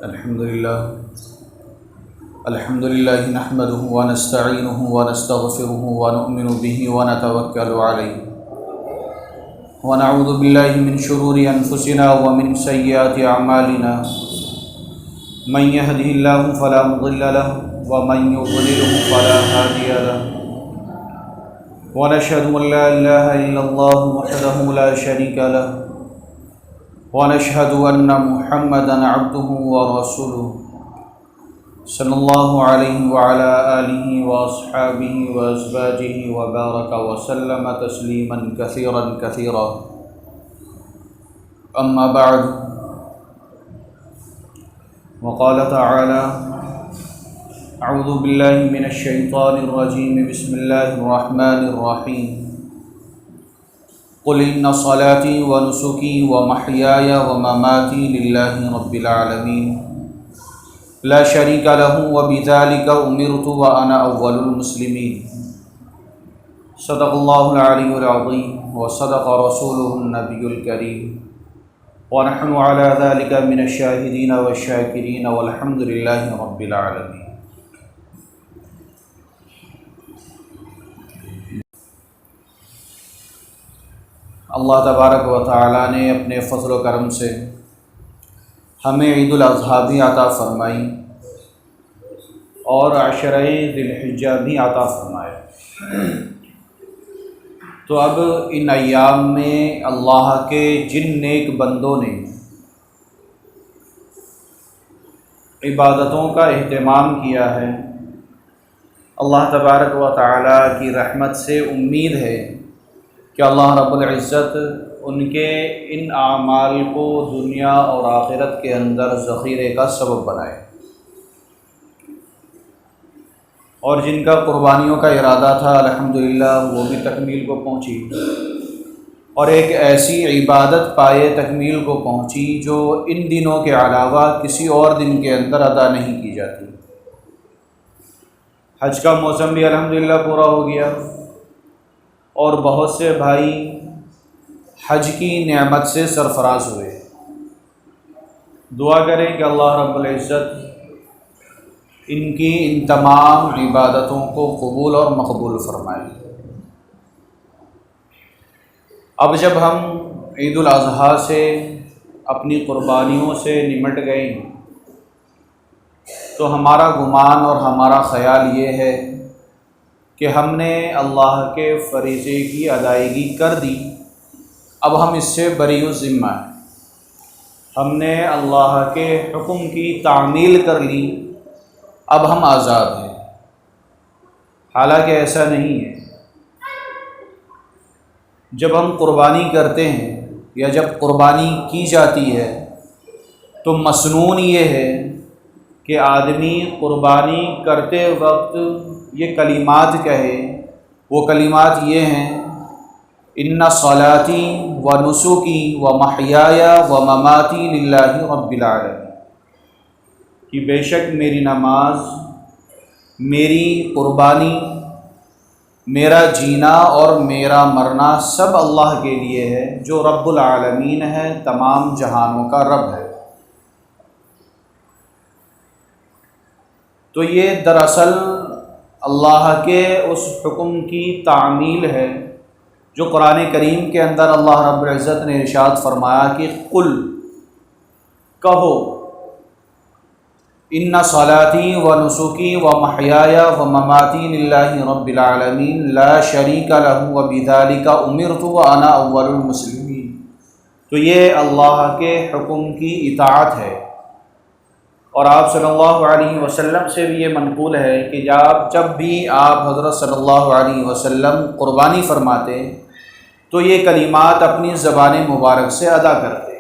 الحمد لله نحمده ونستعينه ونستغفره ونؤمن به ونتوكل عليه ونعوذ بالله من شرور أنفسنا ومن سيئات أعمالنا من يهده الله فلا مضل له ومن يضلله فلا هادي له ونشهد أن لا إله إلا الله وحده لا شريك له ونشهد أن محمدًا عبده ورسوله صلی اللہ علیہ وعلى آلہ وأصحابہ وأزواجہ وبارک وسلم تسلیما کثیرا کثیرا اما بعد وقال تعالی اعوذ باللہ من الشیطان الرجیم بسم اللہ الرحمن الرحیم قل ان صلاتي ونسكي ومحياي ومماتي لله رب العالمين لا شريك له وبذلك أمرت وأنا أول المسلمين صدق الله العلي العظيم وصدق رسوله النبي الكريم ونحن على ذلك من الشاهدين والشاكرين والحمد لله رب العالمين. اللہ تبارک و تعالی نے اپنے فضل و کرم سے ہمیں عید الاضحیٰ بھی عطا فرمائی اور عشرہ ذی الحجہ بھی عطا فرمایا. تو اب ان ایام میں اللہ کے جن نیک بندوں نے عبادتوں کا اہتمام کیا ہے، اللہ تبارک و تعالی کی رحمت سے امید ہے کہ اللہ رب العزت ان کے ان اعمال کو دنیا اور آخرت کے اندر ذخیرے کا سبب بنائے، اور جن کا قربانیوں کا ارادہ تھا الحمدللہ وہ بھی تکمیل کو پہنچی، اور ایک ایسی عبادت پائے تکمیل کو پہنچی جو ان دنوں کے علاوہ کسی اور دن کے اندر ادا نہیں کی جاتی. حج کا موسم بھی الحمدللہ پورا ہو گیا، اور بہت سے بھائی حج کی نعمت سے سرفراز ہوئے. دعا کریں کہ اللہ رب العزت ان کی ان تمام عبادتوں کو قبول اور مقبول فرمائے. اب جب ہم عید الاضحیٰ سے اپنی قربانیوں سے نمٹ گئے تو ہمارا گمان اور ہمارا خیال یہ ہے کہ ہم نے اللہ کے فریضے کی ادائیگی کر دی، اب ہم اس سے بری الذمہ ہیں. ہم نے اللہ کے حکم کی تعمیل کر لی، اب ہم آزاد ہیں. حالانکہ ایسا نہیں ہے. جب ہم قربانی کرتے ہیں یا جب قربانی کی جاتی ہے تو مسنون یہ ہے کہ آدمی قربانی کرتے وقت یہ کلمات کہے. وہ کلمات یہ ہیں: ان صلاتی و نسکی و محیای و مماتی للہ رب العالمین، کہ بے شک میری نماز، میری قربانی، میرا جینا اور میرا مرنا سب اللہ کے لیے ہے جو رب العالمین ہے، تمام جہانوں کا رب ہے. تو یہ دراصل اللہ کے اس حکم کی تعمیل ہے جو قرآن کریم کے اندر اللہ رب العزت نے ارشاد فرمایا کہ قل، کہو، ان صلاتی و نسکی و محیای و مماتی للہ رب العالمین لا شریک لہ وبذلک امرت وانا اول المسلمین. تو یہ اللہ کے حکم کی اطاعت ہے. اور آپ صلی اللہ علیہ وسلم سے بھی یہ منقول ہے کہ جب بھی آپ حضرت صلی اللہ علیہ وسلم قربانی فرماتے تو یہ کلمات اپنی زبان مبارک سے ادا کرتے.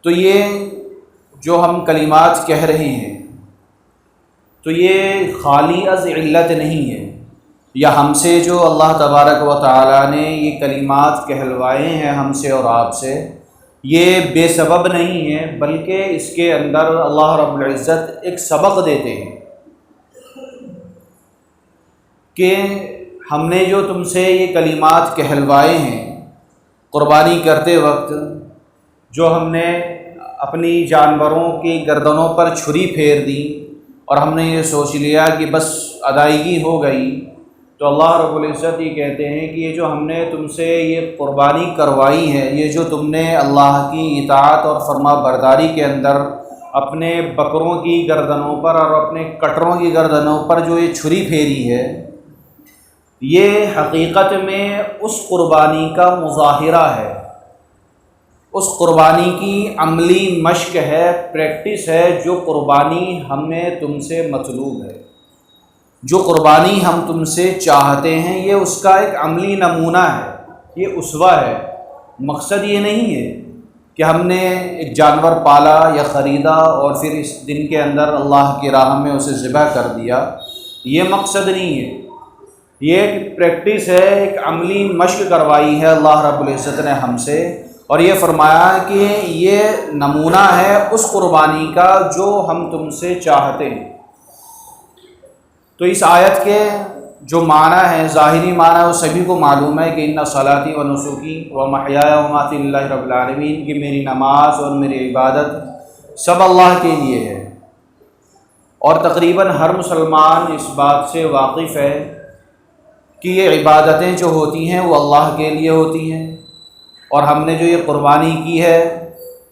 تو یہ جو ہم کلمات کہہ رہے ہیں تو یہ خالی از علت نہیں ہے، یا ہم سے جو اللہ تبارک و تعالی نے یہ کلمات کہلوائے ہیں ہم سے اور آپ سے، یہ بے سبب نہیں ہے، بلکہ اس کے اندر اللہ رب العزت ایک سبق دیتے ہیں کہ ہم نے جو تم سے یہ کلمات کہلوائے ہیں، قربانی کرتے وقت جو ہم نے اپنی جانوروں کی گردنوں پر چھری پھیر دی اور ہم نے یہ سوچ لیا کہ بس ادائیگی ہو گئی، تو اللہ رب العزت یہ کہتے ہیں کہ یہ جو ہم نے تم سے یہ قربانی کروائی ہے، یہ جو تم نے اللہ کی اطاعت اور فرما برداری کے اندر اپنے بکروں کی گردنوں پر اور اپنے کٹروں کی گردنوں پر جو یہ چھری پھیری ہے، یہ حقیقت میں اس قربانی کا مظاہرہ ہے، اس قربانی کی عملی مشق ہے، پریکٹس ہے، جو قربانی ہمیں تم سے مطلوب ہے، جو قربانی ہم تم سے چاہتے ہیں، یہ اس کا ایک عملی نمونہ ہے، یہ اسوہ ہے۔ مقصد یہ نہیں ہے کہ ہم نے ایک جانور پالا یا خریدا اور پھر اس دن کے اندر اللہ کی راہ میں اسے ذبح کر دیا، یہ مقصد نہیں ہے، یہ ایک پریکٹس ہے، ایک عملی مشق کروائی ہے اللہ رب العزت نے ہم سے، اور یہ فرمایا کہ یہ نمونہ ہے اس قربانی کا جو ہم تم سے چاہتے ہیں۔ تو اس آیت کے جو معنی ہے، ظاہری معنی، وہ سبھی کو معلوم ہے کہ ان صلاتی و نسکی و محیای و مماتی للہ رب العالمین، کہ میری نماز اور میری عبادت سب اللہ کے لیے ہے، اور تقریباً ہر مسلمان اس بات سے واقف ہے کہ یہ عبادتیں جو ہوتی ہیں وہ اللہ کے لیے ہوتی ہیں، اور ہم نے جو یہ قربانی کی ہے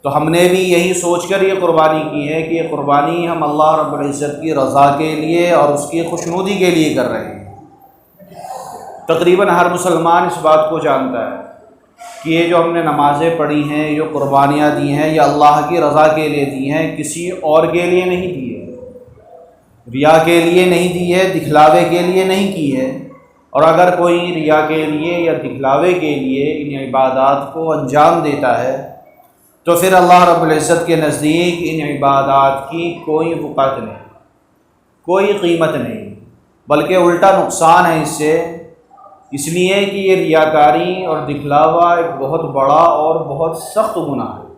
تو ہم نے بھی یہی سوچ کر یہ قربانی کی ہے کہ یہ قربانی ہم اللہ رب العزت کی رضا کے لیے اور اس کی خوشنودی کے لیے کر رہے ہیں۔ تقریباً ہر مسلمان اس بات کو جانتا ہے کہ یہ جو ہم نے نمازیں پڑھی ہیں، جو قربانیاں دی ہیں، یہ اللہ کی رضا کے لیے دی ہیں، کسی اور کے لیے نہیں دی ہے، ریا کے لیے نہیں دی ہے، دکھلاوے کے لیے نہیں کی ہے۔ اور اگر کوئی ریا کے لیے یا دکھلاوے کے لیے ان عبادات کو انجام دیتا ہے تو پھر اللہ رب العزت کے نزدیک ان عبادات کی کوئی وقعت نہیں، کوئی قیمت نہیں، بلکہ الٹا نقصان ہے اس سے، اس لیے کہ یہ ریاکاری اور دکھلاوا ایک بہت بڑا اور بہت سخت گناہ ہے،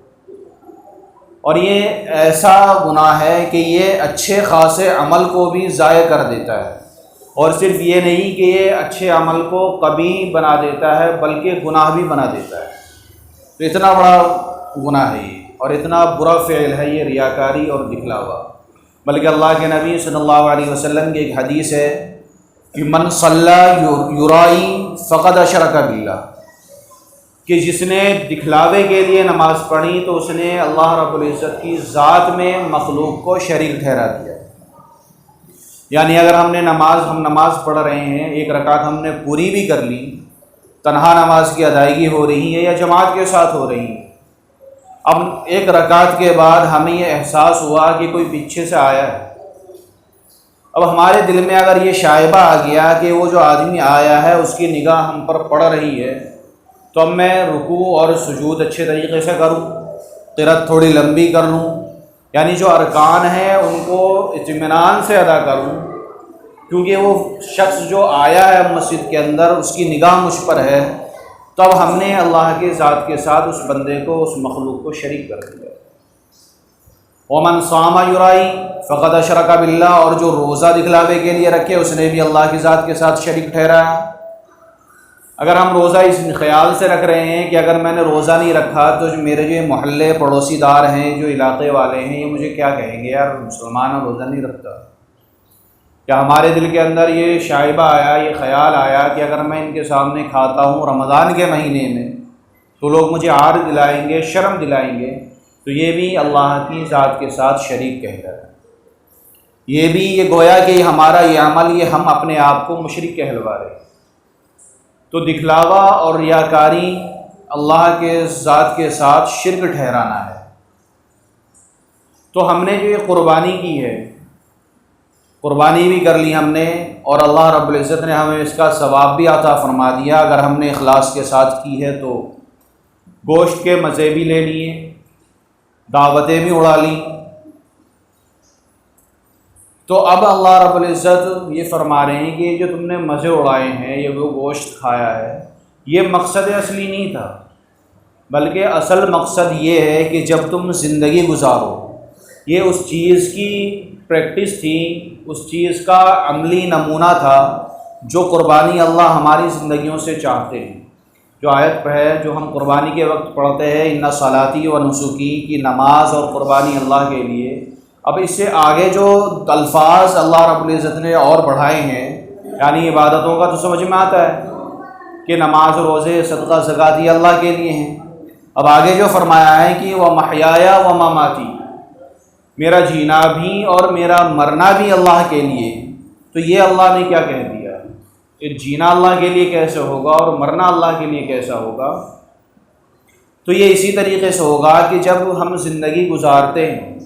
اور یہ ایسا گناہ ہے کہ یہ اچھے خاصے عمل کو بھی ضائع کر دیتا ہے، اور صرف یہ نہیں کہ یہ اچھے عمل کو قبیح بنا دیتا ہے بلکہ گناہ بھی بنا دیتا ہے۔ تو اتنا بڑا گناہ ہے یہ، اور اتنا برا فعل ہے یہ ریاکاری اور دکھلاوا۔ بلکہ اللہ کے نبی صلی اللہ علیہ وسلم کی ایک حدیث ہے کہ من صلی یرائی فقد اشرک باللہ، کہ جس نے دکھلاوے کے لیے نماز پڑھی تو اس نے اللہ رب العزت کی ذات میں مخلوق کو شریک ٹھہرا دیا۔ یعنی اگر ہم نماز پڑھ رہے ہیں، ایک رکعت ہم نے پوری بھی کر لی، تنہا نماز کی ادائیگی ہو رہی ہے یا جماعت کے ساتھ ہو رہی ہے، اب ایک رکعت کے بعد ہمیں یہ احساس ہوا کہ کوئی پیچھے سے آیا ہے، اب ہمارے دل میں اگر یہ شائبہ آ گیا کہ وہ جو آدمی آیا ہے اس کی نگاہ ہم پر پڑ رہی ہے، تو اب میں رکوع اور سجود اچھے طریقے سے کروں، قرأت تھوڑی لمبی کر لوں، یعنی جو ارکان ہیں ان کو اطمینان سے ادا کروں، کیونکہ وہ شخص جو آیا ہے مسجد کے اندر اس کی نگاہ مجھ پر ہے، تب ہم نے اللہ کے ذات کے ساتھ اس بندے کو، اس مخلوق کو شریک کر دیا۔ ومن صام یرائی فقد اشرک باللہ، اور جو روزہ دکھلاوے کے لیے رکھے اس نے بھی اللہ کی ذات کے ساتھ شریک ٹھہرایا۔ اگر ہم روزہ اس خیال سے رکھ رہے ہیں کہ اگر میں نے روزہ نہیں رکھا تو جو میرے جو محلے پڑوسی دار ہیں، جو علاقے والے ہیں، یہ مجھے کیا کہیں گے، یار مسلمان روزہ نہیں رکھتا، کیا ہمارے دل کے اندر یہ شائبہ آیا، یہ خیال آیا کہ اگر میں ان کے سامنے کھاتا ہوں رمضان کے مہینے میں تو لوگ مجھے عار دلائیں گے، شرم دلائیں گے، تو یہ بھی اللہ کی ذات کے ساتھ شریک کہہ رہا ہے، یہ بھی یہ گویا کہ ہمارا یہ عمل، یہ ہم اپنے آپ کو مشرک کہلوا رہے ہیں۔ تو دکھلاوا اور ریاکاری اللہ کے ذات کے ساتھ شرک ٹھہرانا ہے۔ تو ہم نے جو یہ قربانی کی ہے، قربانی بھی کر لی ہم نے، اور اللہ رب العزت نے ہمیں اس کا ثواب بھی عطا فرما دیا اگر ہم نے اخلاص کے ساتھ کی ہے، تو گوشت کے مزے بھی لے لیے، دعوتیں بھی اڑا لیں۔ تو اب اللہ رب العزت یہ فرما رہے ہیں کہ یہ جو تم نے مزے اڑائے ہیں، یہ وہ گوشت کھایا ہے، یہ مقصد اصلی نہیں تھا، بلکہ اصل مقصد یہ ہے کہ جب تم زندگی گزارو، یہ اس چیز کی پریکٹس تھی، اس چیز کا عملی نمونہ تھا جو قربانی اللہ ہماری زندگیوں سے چاہتے ہیں۔ جو آیت ہے جو ہم قربانی کے وقت پڑھتے ہیں، ان صلاتی و نسکی، کی نماز اور قربانی اللہ کے لیے، اب اس سے آگے جو الفاظ اللہ رب العزت نے اور بڑھائے ہیں، یعنی عبادتوں کا تو سمجھ میں آتا ہے کہ نماز، روزے، صدقہ، زکوٰۃ یہ اللہ کے لیے ہیں۔ اب آگے جو فرمایا ہے کہ وَمَحْيَايَ وَمَمَاتِي، میرا جینا بھی اور میرا مرنا بھی اللہ کے لیے، تو یہ اللہ نے کیا کہہ دیا کہ جینا اللہ کے لیے کیسے ہوگا اور مرنا اللہ کے لیے کیسا ہوگا؟ تو یہ اسی طریقے سے ہوگا کہ جب ہم زندگی گزارتے ہیں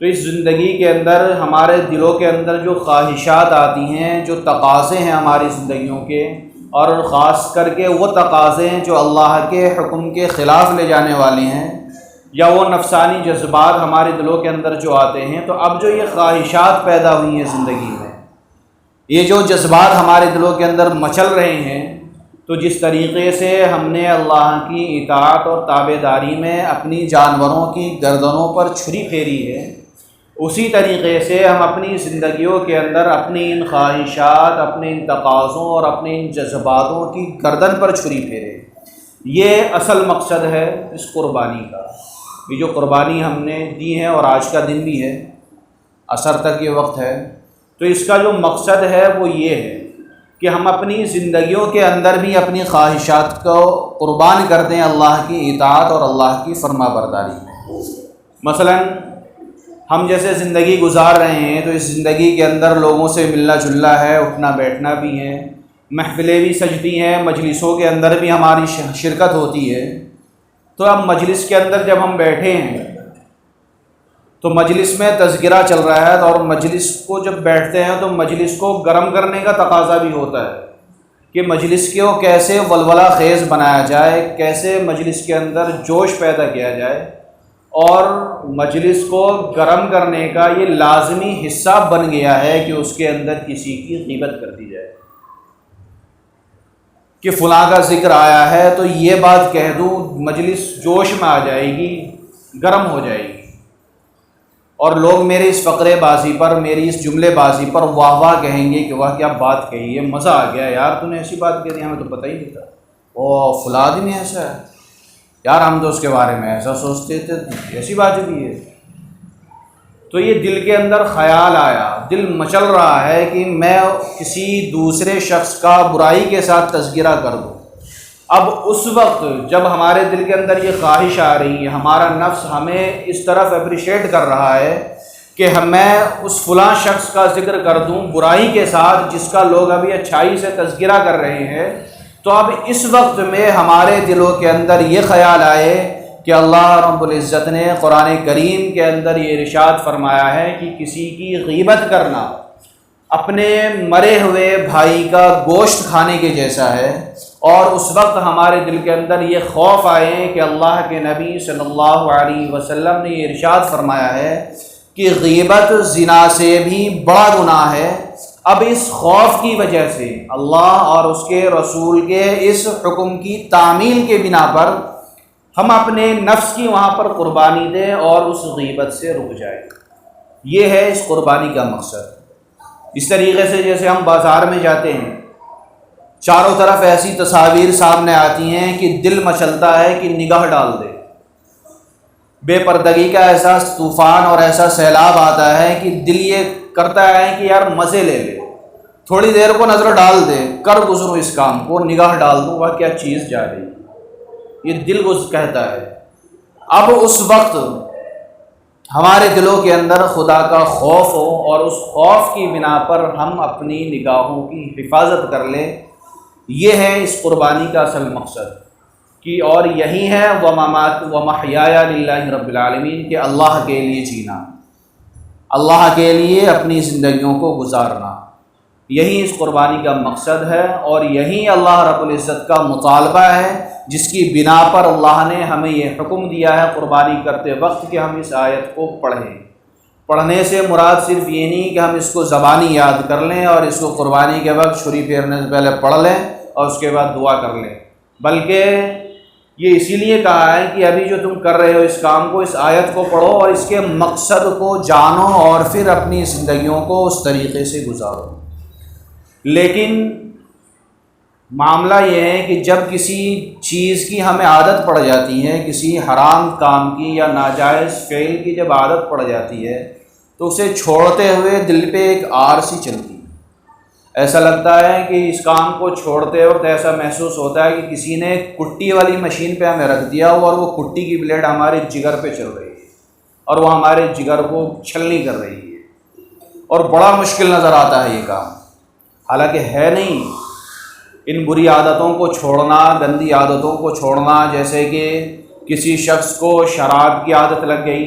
تو اس زندگی کے اندر ہمارے دلوں کے اندر جو خواہشات آتی ہیں، جو تقاضے ہیں ہماری زندگیوں کے، اور خاص کر کے وہ تقاضے ہیں جو اللہ کے حکم کے خلاف لے جانے والے ہیں، یا وہ نفسانی جذبات ہمارے دلوں کے اندر جو آتے ہیں، تو اب جو یہ خواہشات پیدا ہوئی ہیں زندگی میں، یہ جو جذبات ہمارے دلوں کے اندر مچل رہے ہیں، تو جس طریقے سے ہم نے اللہ کی اطاعت اور تابعداری میں اپنی جانوروں کی گردنوں پر چھری پھیری ہے، اسی طریقے سے ہم اپنی زندگیوں کے اندر اپنی ان خواہشات، اپنے ان تقاضوں اور اپنے ان جذباتوں کی گردن پر چھری پھیرے۔ یہ اصل مقصد ہے اس قربانی کا۔ یہ جو قربانی ہم نے دی ہے، اور آج کا دن بھی ہے، عصر تک یہ وقت ہے، تو اس کا جو مقصد ہے وہ یہ ہے کہ ہم اپنی زندگیوں کے اندر بھی اپنی خواہشات کو قربان کر دیں اللہ کی اطاعت اور اللہ کی فرما برداری میں۔ مثلاً ہم جیسے زندگی گزار رہے ہیں، تو اس زندگی کے اندر لوگوں سے ملنا جلنا ہے، اٹھنا بیٹھنا بھی ہے، محفلیں بھی سجتی ہیں، مجلسوں کے اندر بھی ہماری شرکت ہوتی ہے۔ تو اب مجلس کے اندر جب ہم بیٹھے ہیں تو مجلس میں تذکرہ چل رہا ہے، اور مجلس کو جب بیٹھتے ہیں تو مجلس کو گرم کرنے کا تقاضا بھی ہوتا ہے کہ مجلس کو کیسے ولولہ خیز بنایا جائے، کیسے مجلس کے اندر جوش پیدا کیا جائے، اور مجلس کو گرم کرنے کا یہ لازمی حصہ بن گیا ہے کہ اس کے اندر کسی کی غیبت کر دی جائے کہ فلاں کا ذکر آیا ہے تو یہ بات کہہ دوں، مجلس جوش میں آ جائے گی، گرم ہو جائے گی، اور لوگ میرے اس فقرے بازی پر، میری اس جملے بازی پر واہ واہ کہیں گے کہ واہ کیا بات کہی ہے، مزہ آ گیا یار، تو نے ایسی بات کہہ دی، ہمیں تو پتہ ہی نہیں تھا، او فلاں آدمی ایسا ہے یار، ہم تو اس کے بارے میں ایسا سوچتے تھے، ایسی بات بھی ہے۔ تو یہ دل کے اندر خیال آیا، دل مچل رہا ہے کہ میں کسی دوسرے شخص کا برائی کے ساتھ تذکرہ کر دوں۔ اب اس وقت جب ہمارے دل کے اندر یہ خواہش آ رہی ہے، ہمارا نفس ہمیں اس طرف اپریشیٹ کر رہا ہے کہ میں اس فلاں شخص کا ذکر کر دوں برائی کے ساتھ جس کا لوگ ابھی اچھائی سے تذکرہ کر رہے ہیں، تو اب اس وقت میں ہمارے دلوں کے اندر یہ خیال آئے کہ اللہ رب العزت نے قرآن کریم کے اندر یہ ارشاد فرمایا ہے کہ کسی کی غیبت کرنا اپنے مرے ہوئے بھائی کا گوشت کھانے کے جیسا ہے، اور اس وقت ہمارے دل کے اندر یہ خوف آئے کہ اللہ کے نبی صلی اللہ علیہ وسلم نے یہ ارشاد فرمایا ہے کہ غیبت زنا سے بھی بڑا گناہ ہے۔ اب اس خوف کی وجہ سے اللہ اور اس کے رسول کے اس حکم کی تعمیل کے بنا پر ہم اپنے نفس کی وہاں پر قربانی دیں اور اس غیبت سے رک جائیں۔ یہ ہے اس قربانی کا مقصد۔ اس طریقے سے جیسے ہم بازار میں جاتے ہیں، چاروں طرف ایسی تصاویر سامنے آتی ہیں کہ دل مچلتا ہے کہ نگاہ ڈال دے، بے پردگی کا ایسا طوفان اور ایسا سیلاب آتا ہے کہ دل یہ کرتا ہے کہ یار مزے لے لے، تھوڑی دیر کو نظر ڈال دے، کر گزروں اس کام کو، نگاہ ڈال دوں وہ کیا چیز جا رہی، یہ دل کو کہتا ہے۔ اب اس وقت ہمارے دلوں کے اندر خدا کا خوف ہو، اور اس خوف کی بنا پر ہم اپنی نگاہوں کی حفاظت کر لیں، یہ ہے اس قربانی کا اصل مقصد کہ، اور یہی ہے وَمَحْيَايَ لِلَّهِ رَبِّ الْعَالَمِينَ کہ اللہ کے لیے جینا، اللہ کے لیے اپنی زندگیوں کو گزارنا، یہی اس قربانی کا مقصد ہے، اور یہی اللہ رب العزت کا مطالبہ ہے جس کی بنا پر اللہ نے ہمیں یہ حکم دیا ہے قربانی کرتے وقت کہ ہم اس آیت کو پڑھیں۔ پڑھنے سے مراد صرف یہ نہیں کہ ہم اس کو زبانی یاد کر لیں اور اس کو قربانی کے وقت چھری پھیرنے سے پہلے پڑھ لیں اور اس کے بعد دعا کر لیں، بلکہ یہ اسی لیے کہا ہے کہ ابھی جو تم کر رہے ہو اس کام کو، اس آیت کو پڑھو اور اس کے مقصد کو جانو، اور پھر اپنی زندگیوں کو اس طریقے سے گزارو۔ لیکن معاملہ یہ ہے کہ جب کسی چیز کی ہمیں عادت پڑ جاتی ہے، کسی حرام کام کی یا ناجائز فعل کی جب عادت پڑ جاتی ہے تو اسے چھوڑتے ہوئے دل پہ ایک آر سی چلتی ہے۔ ایسا لگتا ہے کہ اس کام کو چھوڑتے وقت ایسا محسوس ہوتا ہے کہ کسی نے کٹی والی مشین پہ ہمیں رکھ دیا ہو اور وہ کٹی کی بلیڈ ہمارے جگر پہ چل رہی ہے اور وہ ہمارے جگر کو چھلنی کر رہی ہے، اور بڑا مشکل نظر آتا ہے یہ کام، حالانکہ ہے نہیں۔ ان بری عادتوں کو چھوڑنا، گندی عادتوں کو چھوڑنا، جیسے کہ کسی شخص کو شراب کی عادت لگ گئی،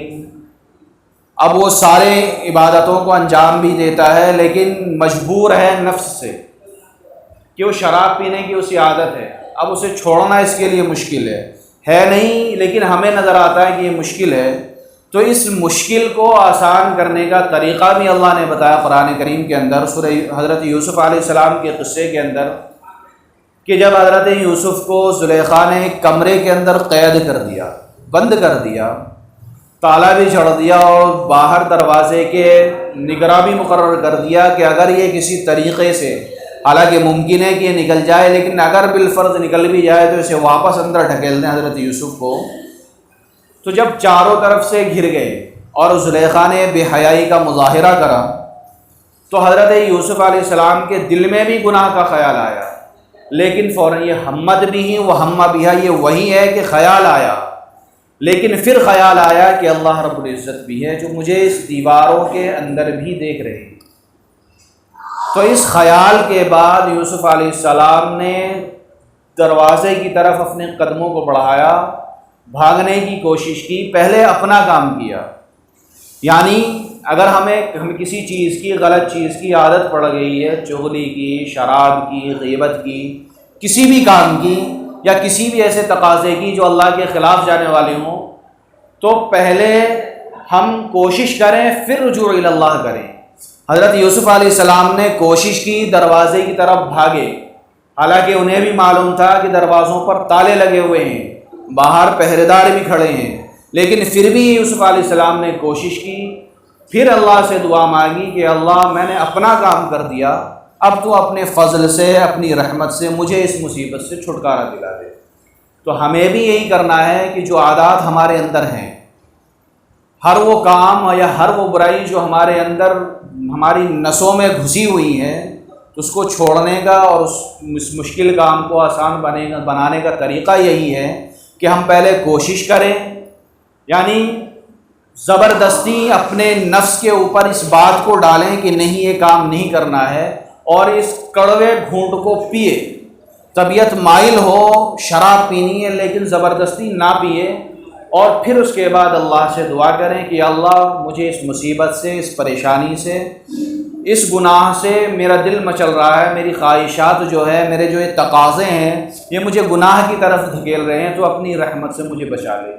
اب وہ سارے عبادتوں کو انجام بھی دیتا ہے لیکن مجبور ہے نفس سے کہ وہ شراب پینے کی اسی عادت ہے، اب اسے چھوڑنا اس کے لیے مشکل ہے نہیں، لیکن ہمیں نظر آتا ہے کہ یہ مشکل ہے۔ تو اس مشکل کو آسان کرنے کا طریقہ بھی اللہ نے بتایا قرآن کریم کے اندر، سورہ حضرت یوسف علیہ السلام کے قصے کے اندر، کہ جب حضرت یوسف کو زلیخا نے ایک کمرے کے اندر قید کر دیا، بند کر دیا، تالا بھی چڑھ دیا اور باہر دروازے کے نگراں بھی مقرر کر دیا کہ اگر یہ کسی طریقے سے، حالانکہ ممکن ہے کہ یہ نکل جائے لیکن اگر بالفرض نکل بھی جائے تو اسے واپس اندر ڈھکیل دیں حضرت یوسف کو، تو جب چاروں طرف سے گھر گئے اور زلیخا نے بے حیائی کا مظاہرہ کرا تو حضرت یوسف علیہ السلام کے دل میں بھی گناہ کا خیال آیا، لیکن فوراً یہ ہمت بھی ہی وہ ہمہ بھی ہے، یہ وہی ہے کہ خیال آیا، لیکن پھر خیال آیا کہ اللہ رب العزت بھی ہے جو مجھے اس دیواروں کے اندر بھی دیکھ رہے ہیں۔ تو اس خیال کے بعد یوسف علیہ السلام نے دروازے کی طرف اپنے قدموں کو بڑھایا، بھاگنے کی کوشش کی، پہلے اپنا کام کیا، یعنی اگر ہمیں کسی چیز کی، غلط چیز کی عادت پڑ گئی ہے، چغلی کی، شراب کی، غیبت کی، کسی بھی کام کی یا کسی بھی ایسے تقاضے کی جو اللہ کے خلاف جانے والے ہوں، تو پہلے ہم کوشش کریں پھر رجوع الی اللہ کریں۔ حضرت یوسف علیہ السلام نے کوشش کی، دروازے کی طرف بھاگے، حالانکہ انہیں بھی معلوم تھا کہ دروازوں پر تالے لگے ہوئے ہیں، باہر پہرے دار بھی کھڑے ہیں، لیکن پھر بھی یوسف علیہ السلام نے کوشش کی، پھر اللہ سے دعا مانگی کہ اللہ میں نے اپنا کام کر دیا، اب تو اپنے فضل سے، اپنی رحمت سے مجھے اس مصیبت سے چھٹکارا دلا دے۔ تو ہمیں بھی یہی کرنا ہے کہ جو عادات ہمارے اندر ہیں، ہر وہ کام یا ہر وہ برائی جو ہمارے اندر ہماری نسوں میں گھسی ہوئی ہے، تو اس کو چھوڑنے کا اور اس مشکل کام کو آسان بنانے کا طریقہ یہی ہے کہ ہم پہلے کوشش کریں، یعنی زبردستی اپنے نفس کے اوپر اس بات کو ڈالیں کہ نہیں یہ کام نہیں کرنا ہے، اور اس کڑوے گھونٹ کو پیے، طبیعت مائل ہو شراب پینی ہے لیکن زبردستی نہ پیے، اور پھر اس کے بعد اللہ سے دعا کریں کہ اللہ مجھے اس مصیبت سے، اس پریشانی سے، اس گناہ سے میرا دل مچل رہا ہے، میری خواہشات جو ہے، میرے جو یہ تقاضے ہیں یہ مجھے گناہ کی طرف دھکیل رہے ہیں، تو اپنی رحمت سے مجھے بچا لے۔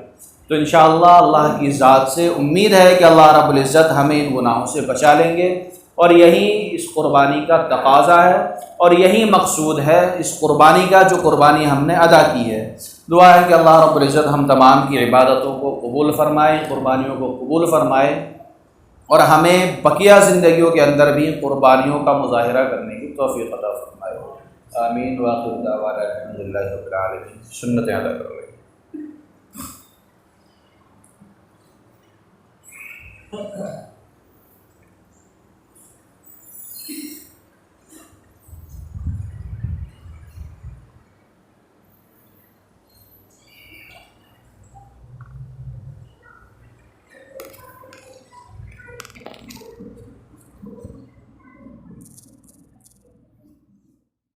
تو انشاءاللہ اللہ کی ذات سے امید ہے کہ اللہ رب العزت ہمیں ان گناہوں سے بچا لیں گے، اور یہی اس قربانی کا تقاضا ہے اور یہی مقصود ہے اس قربانی کا جو قربانی ہم نے ادا کی ہے۔ دعا ہے کہ اللہ رب العزت ہم تمام کی عبادتوں کو قبول فرمائے، قربانیوں کو قبول فرمائے، اور ہمیں بقیہ زندگیوں کے اندر بھی قربانیوں کا مظاہرہ کرنے کی توفیق عطا فرمائے۔ آمین۔ وآخر دعوانا الحمدللہ رب العالمین۔ سنتیں ادا کرو۔